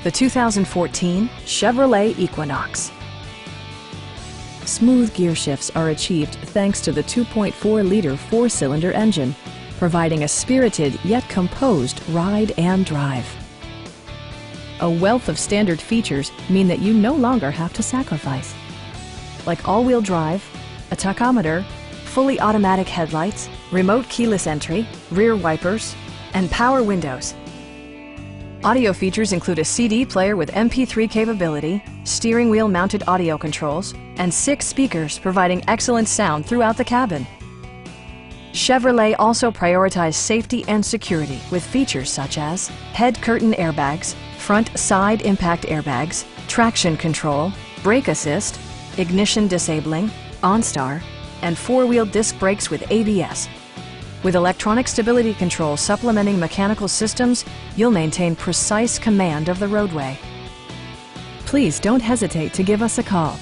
the 2014 Chevrolet Equinox. Smooth gear shifts are achieved thanks to the 2.4-liter four-cylinder engine, providing a spirited yet composed ride and drive. A wealth of standard features mean that you no longer have to sacrifice, like all-wheel drive, a tachometer, fully automatic headlights, remote keyless entry, rear wipers, and power windows. Audio features include a CD player with MP3 capability, steering wheel mounted audio controls, and 6 speakers providing excellent sound throughout the cabin. Chevrolet also prioritized safety and security with features such as head curtain airbags, front side impact airbags, traction control, brake assist, ignition disabling, OnStar, and 4-wheel disc brakes with ABS. With electronic stability control supplementing mechanical systems, you'll maintain precise command of the roadway. Please don't hesitate to give us a call.